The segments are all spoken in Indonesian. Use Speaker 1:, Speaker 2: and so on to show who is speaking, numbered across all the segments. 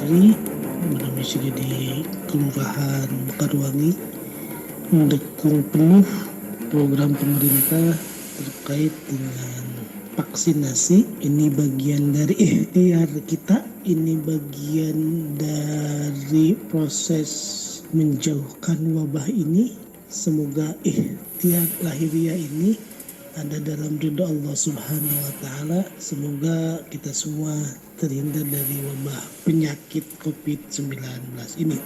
Speaker 1: Fahri, berdomisili di Kelurahan Mekarwangi, mendukung penuh program pemerintah terkait dengan vaksinasi. Ini bagian dari ikhtiar kita, ini bagian dari proses menjauhkan wabah ini. Semoga ikhtiar lahiriah ini ada dalam ridho Allah Subhanahu wa Ta'ala. Semoga kita semua terhindar dari wabah penyakit COVID-19 ini.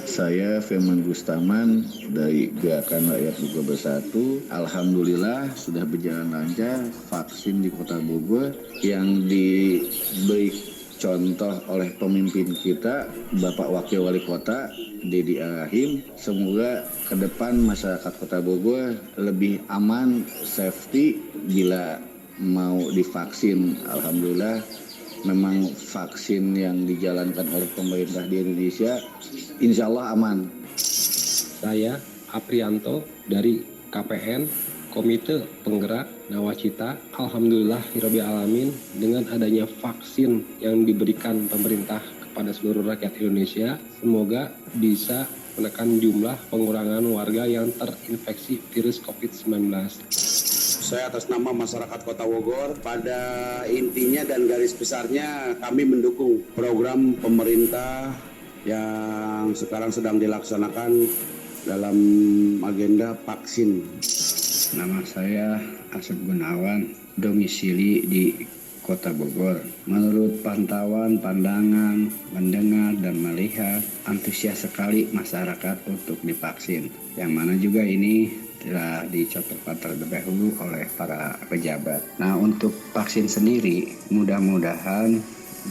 Speaker 2: Saya Firman Gustaman dari Gerakan Rakyat Bogor Bersatu. Alhamdulillah sudah berjalan lancar vaksin di Kota Bogor yang diberi contoh oleh pemimpin kita, Bapak Wakil Wali Kota Dedi Rahim. Semoga ke depan masyarakat Kota Bogor lebih aman, safety bila mau divaksin. Alhamdulillah memang vaksin yang dijalankan oleh pemerintah di Indonesia insya Allah aman.
Speaker 3: Saya Aprianto dari KPN, Komite Penggerak Nawacita. Alhamdulillah Hirobbil Alamin, dengan adanya vaksin yang diberikan pemerintah kepada seluruh rakyat Indonesia, semoga bisa menekan jumlah pengurangan warga yang terinfeksi virus COVID-19.
Speaker 4: Saya atas nama masyarakat Kota Bogor, pada intinya dan garis besarnya kami mendukung program pemerintah yang sekarang sedang dilaksanakan dalam agenda vaksin.
Speaker 5: Nama saya Asep Gunawan, domisili di Kota Bogor. Menurut pantauan, pandangan, mendengar, dan melihat, antusias sekali masyarakat untuk divaksin. Yang mana juga ini telah dicontohkan terlebih dahulu oleh para pejabat. Nah, untuk vaksin sendiri, mudah-mudahan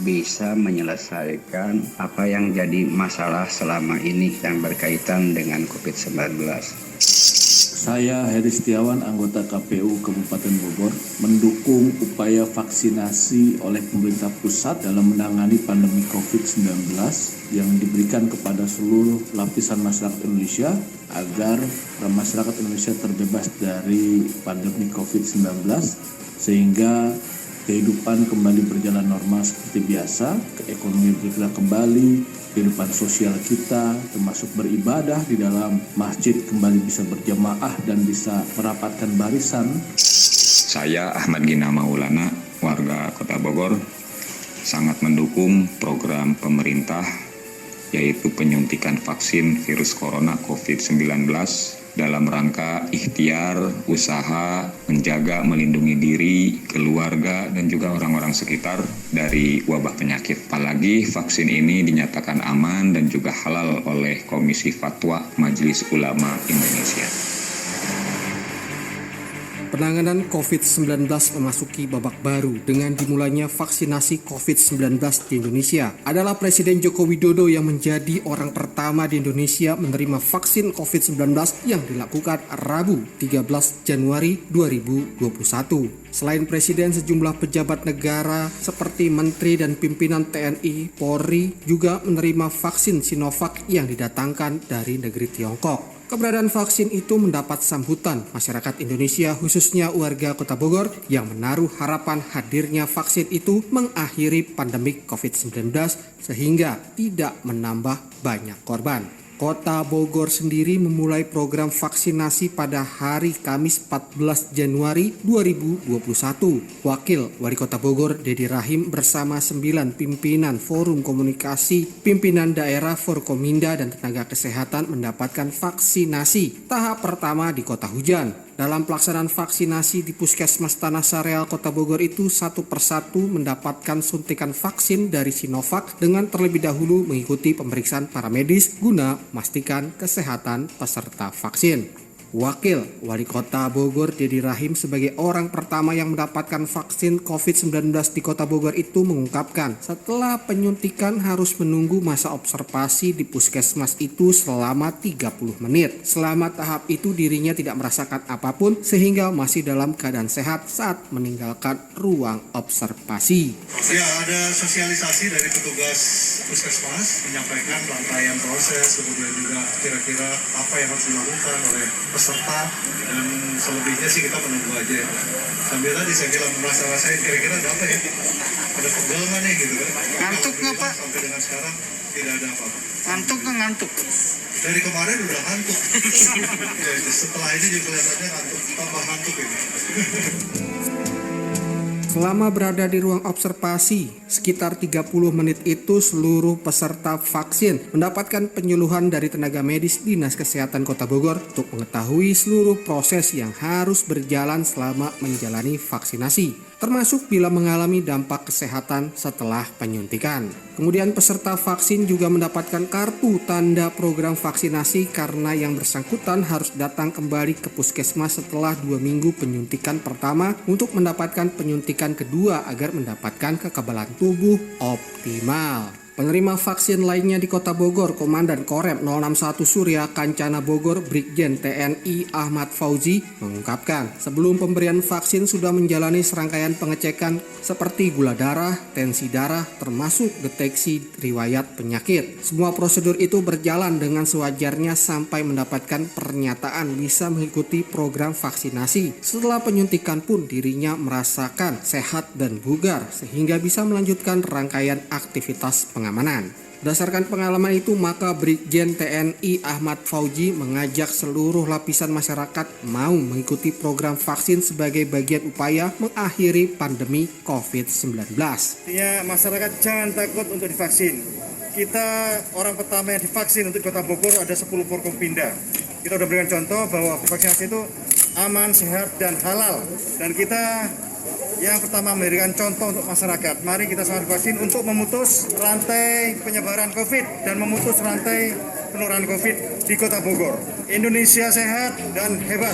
Speaker 5: bisa menyelesaikan apa yang jadi masalah selama ini yang berkaitan dengan COVID-19.
Speaker 6: Saya Heri Setiawan, anggota KPU Kabupaten Bogor, mendukung upaya vaksinasi oleh pemerintah pusat dalam menangani pandemi COVID-19 yang diberikan kepada seluruh lapisan masyarakat Indonesia agar masyarakat Indonesia terbebas dari pandemi COVID-19 sehingga kehidupan kembali berjalan normal seperti biasa, keekonomian bergerak kembali, kehidupan sosial kita termasuk beribadah di dalam masjid kembali bisa berjamaah dan bisa merapatkan barisan.
Speaker 7: Saya Ahmad Gina Maulana, warga Kota Bogor, sangat mendukung program pemerintah yaitu penyuntikan vaksin virus corona COVID-19 dalam rangka ikhtiar, usaha, menjaga, melindungi diri, keluarga, dan juga orang-orang sekitar dari wabah penyakit. Apalagi vaksin ini dinyatakan aman dan juga halal oleh Komisi Fatwa Majelis Ulama Indonesia.
Speaker 8: Penanganan COVID-19 memasuki babak baru dengan dimulainya vaksinasi COVID-19 di Indonesia. Adalah Presiden Joko Widodo yang menjadi orang pertama di Indonesia menerima vaksin COVID-19 yang dilakukan Rabu 13 Januari 2021. Selain Presiden, sejumlah pejabat negara seperti Menteri dan pimpinan TNI, Polri juga menerima vaksin Sinovac yang didatangkan dari negeri Tiongkok. Keberadaan vaksin itu mendapat sambutan masyarakat Indonesia, khususnya warga Kota Bogor yang menaruh harapan hadirnya vaksin itu mengakhiri pandemi COVID-19 sehingga tidak menambah banyak korban. Kota Bogor sendiri memulai program vaksinasi pada hari Kamis 14 Januari 2021. Wakil Wali Kota Bogor Dedi Rahim bersama 9 pimpinan Forum Komunikasi Pimpinan Daerah Forkominda dan tenaga kesehatan mendapatkan vaksinasi tahap pertama di Kota Hujan. Dalam pelaksanaan vaksinasi di Puskesmas Tanah Sareal Kota Bogor itu satu persatu mendapatkan suntikan vaksin dari Sinovac dengan terlebih dahulu mengikuti pemeriksaan paramedis guna memastikan kesehatan peserta vaksin. Wakil Wali Kota Bogor Dedi Rahim sebagai orang pertama yang mendapatkan vaksin COVID-19 di Kota Bogor itu mengungkapkan setelah penyuntikan harus menunggu masa observasi di puskesmas itu selama 30 menit. Selama tahap itu dirinya tidak merasakan apapun sehingga masih dalam keadaan sehat saat meninggalkan ruang observasi.
Speaker 9: Ya, ada sosialisasi dari petugas puskesmas menyampaikan rangkaian proses, kemudian juga kira-kira apa yang harus dilakukan oleh peserta, dan selebihnya sih kita menunggu aja ya. Sambil tadi saya bilang merasa-rasain kira-kira ada apa ya, ada pegel nggak nih gitu kan.
Speaker 10: Ngantuk nggak Pak?
Speaker 9: Sampai dengan sekarang tidak ada apa-apa.
Speaker 10: Ngantuk nggak ngantuk?
Speaker 9: Dari kemarin udah ngantuk. Ya, setelah ini juga kelihatannya ngantuk, tambah ngantuk ini.
Speaker 8: Selama berada di ruang observasi, sekitar 30 menit itu seluruh peserta vaksin mendapatkan penyuluhan dari tenaga medis Dinas Kesehatan Kota Bogor untuk mengetahui seluruh proses yang harus berjalan selama menjalani vaksinasi, termasuk bila mengalami dampak kesehatan setelah penyuntikan. Kemudian peserta vaksin juga mendapatkan kartu tanda program vaksinasi karena yang bersangkutan harus datang kembali ke puskesmas setelah 2 minggu penyuntikan pertama untuk mendapatkan penyuntikan kedua agar mendapatkan kekebalan tubuh optimal. Penerima vaksin lainnya di Kota Bogor, Komandan Korem 061 Surya Kancana Bogor, Brigjen TNI Ahmad Fauzi mengungkapkan, sebelum pemberian vaksin sudah menjalani serangkaian pengecekan seperti gula darah, tensi darah, termasuk deteksi riwayat penyakit. Semua prosedur itu berjalan dengan sewajarnya sampai mendapatkan pernyataan bisa mengikuti program vaksinasi. Setelah penyuntikan pun dirinya merasakan sehat dan bugar sehingga bisa melanjutkan rangkaian aktivitas pengamanan. Berdasarkan pengalaman itu, maka Brigjen TNI Ahmad Fauzi mengajak seluruh lapisan masyarakat mau mengikuti program vaksin sebagai bagian upaya mengakhiri pandemi COVID-19.
Speaker 11: Artinya masyarakat jangan takut untuk divaksin. Kita orang pertama yang divaksin untuk Kota Bogor ada 10 Forkompinda. Kita sudah berikan contoh bahwa vaksinasi itu aman, sehat, dan halal. Dan kita yang pertama memberikan contoh untuk masyarakat. Mari kita sama vaksin untuk memutus rantai penyebaran COVID dan memutus rantai penularan COVID di Kota Bogor. Indonesia sehat dan hebat.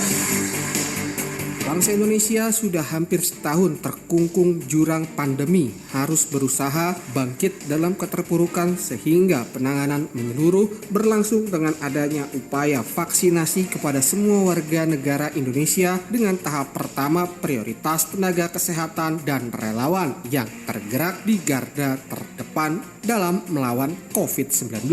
Speaker 8: Bangsa Indonesia sudah hampir setahun terkungkung jurang pandemi, harus berusaha bangkit dalam keterpurukan sehingga penanganan menyeluruh berlangsung dengan adanya upaya vaksinasi kepada semua warga negara Indonesia dengan tahap pertama prioritas tenaga kesehatan dan relawan yang tergerak di garda terdepan dalam melawan COVID-19.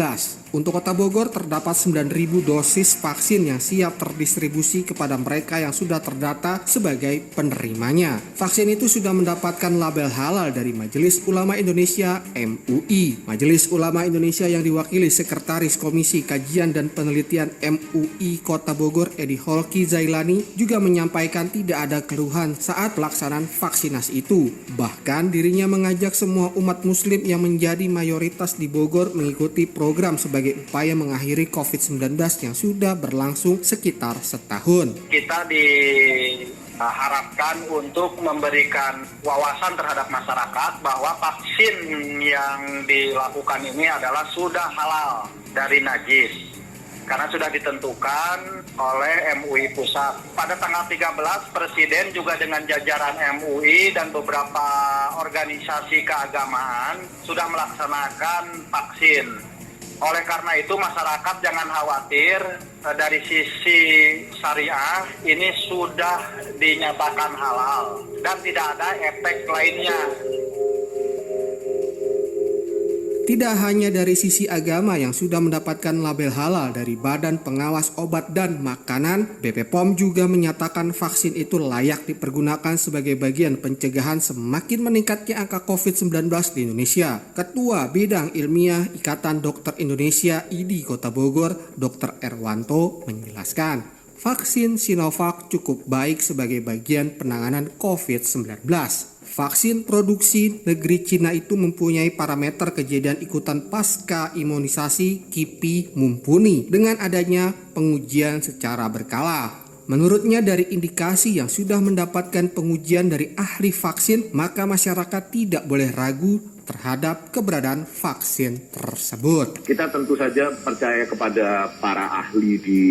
Speaker 8: Untuk Kota Bogor terdapat 9.000 dosis vaksin yang siap terdistribusi kepada mereka yang sudah terdata sebagai penerimanya. Vaksin itu sudah mendapatkan label halal dari Majelis Ulama Indonesia MUI. Majelis Ulama Indonesia yang diwakili Sekretaris Komisi Kajian dan Penelitian MUI Kota Bogor Edi Holki Zailani juga menyampaikan tidak ada keluhan saat pelaksanaan vaksinasi itu. Bahkan dirinya mengajak semua umat muslim yang menjadi mayoritas di Bogor mengikuti program sebagai upaya mengakhiri COVID-19 yang sudah berlangsung sekitar setahun.
Speaker 12: Kita diharapkan untuk memberikan wawasan terhadap masyarakat bahwa vaksin yang dilakukan ini adalah sudah halal dari najis. Karena sudah ditentukan oleh MUI Pusat. Pada tanggal 13, Presiden juga dengan jajaran MUI dan beberapa organisasi keagamaan sudah melaksanakan vaksin. Oleh karena itu masyarakat jangan khawatir, dari sisi syariah ini sudah dinyatakan halal dan tidak ada efek lainnya.
Speaker 8: Tidak hanya dari sisi agama yang sudah mendapatkan label halal dari Badan Pengawas Obat dan Makanan, BP POM juga menyatakan vaksin itu layak dipergunakan sebagai bagian pencegahan semakin meningkatnya angka COVID-19 di Indonesia. Ketua Bidang Ilmiah Ikatan Dokter Indonesia IDI Kota Bogor, Dr. Erwanto menjelaskan, vaksin Sinovac cukup baik sebagai bagian penanganan COVID-19. Vaksin produksi negeri Cina itu mempunyai parameter kejadian ikutan pasca imunisasi KIPI mumpuni dengan adanya pengujian secara berkala. Menurutnya dari indikasi yang sudah mendapatkan pengujian dari ahli vaksin, maka masyarakat tidak boleh ragu terhadap keberadaan vaksin tersebut.
Speaker 13: Kita tentu saja percaya kepada para ahli di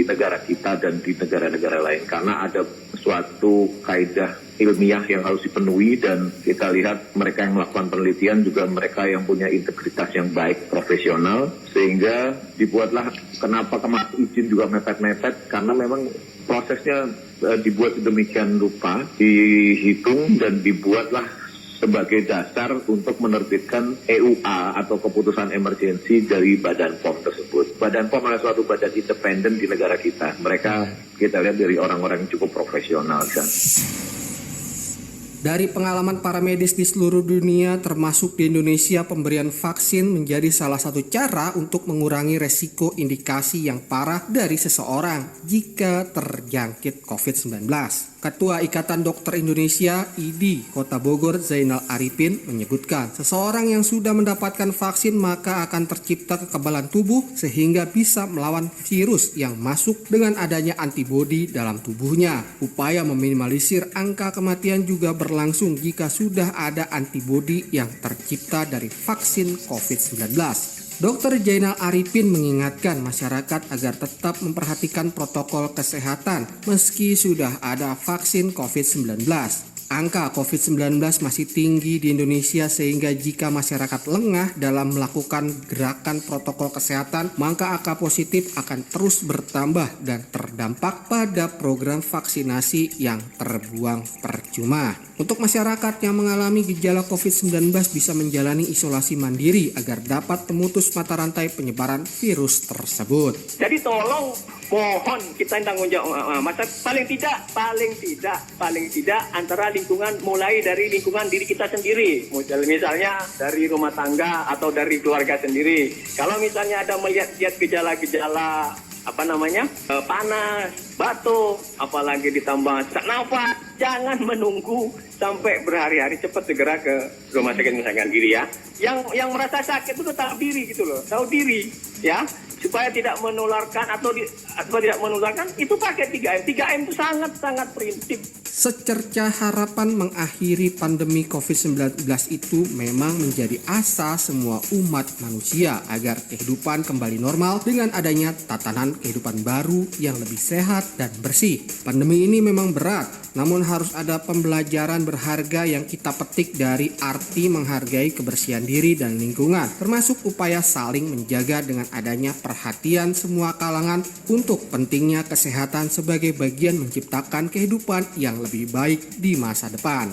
Speaker 13: negara kita dan di negara-negara lain karena ada suatu kaidah ilmiah yang harus dipenuhi dan kita lihat mereka yang melakukan penelitian juga mereka yang punya integritas yang baik, profesional, sehingga dibuatlah kenapa kemarin izin juga mepet-mepet karena memang prosesnya dibuat demikian rupa, dihitung dan dibuatlah sebagai dasar untuk menerbitkan EUA atau keputusan emergensi dari Badan POM tersebut. Badan POM adalah suatu badan independen di negara kita. Mereka kita lihat dari orang-orang yang cukup profesional kan.
Speaker 8: Dari pengalaman para medis di seluruh dunia termasuk di Indonesia, pemberian vaksin menjadi salah satu cara untuk mengurangi resiko indikasi yang parah dari seseorang jika terjangkit COVID-19. Ketua Ikatan Dokter Indonesia (IDI) Kota Bogor Zainal Arifin menyebutkan seseorang yang sudah mendapatkan vaksin maka akan tercipta kekebalan tubuh sehingga bisa melawan virus yang masuk dengan adanya antibodi dalam tubuhnya. Upaya meminimalisir angka kematian juga berlangsung jika sudah ada antibodi yang tercipta dari vaksin COVID-19. Dr. Zainal Arifin mengingatkan masyarakat agar tetap memperhatikan protokol kesehatan meski sudah ada vaksin COVID-19. Angka COVID-19 masih tinggi di Indonesia sehingga jika masyarakat lengah dalam melakukan gerakan protokol kesehatan, maka angka positif akan terus bertambah dan terdampak pada program vaksinasi yang terbuang percuma. Untuk masyarakat yang mengalami gejala COVID-19 bisa menjalani isolasi mandiri agar dapat memutus mata rantai penyebaran virus tersebut.
Speaker 14: Jadi tolong mohon kita tanggung jawab, paling tidak antara lingkungan, mulai dari lingkungan diri kita sendiri, misalnya dari rumah tangga atau dari keluarga sendiri. Kalau misalnya ada melihat gejala-gejala panas, batuk, apalagi ditambah sesak nafas, jangan menunggu sampai berhari-hari, cepat segera ke rumah sakit misalkan diri ya. Yang merasa sakit itu tahu diri ya. Supaya tidak menularkan atau tidak menularkan, itu pakai 3M. 3M itu sangat prinsip.
Speaker 8: Secerca harapan mengakhiri pandemi COVID-19 itu memang menjadi asa semua umat manusia agar kehidupan kembali normal dengan adanya tatanan kehidupan baru yang lebih sehat dan bersih. Pandemi ini memang berat, namun harus ada pembelajaran berharga yang kita petik dari arti menghargai kebersihan diri dan lingkungan, termasuk upaya saling menjaga dengan adanya perhatian semua kalangan untuk pentingnya kesehatan sebagai bagian menciptakan kehidupan yang lebih baik di masa depan.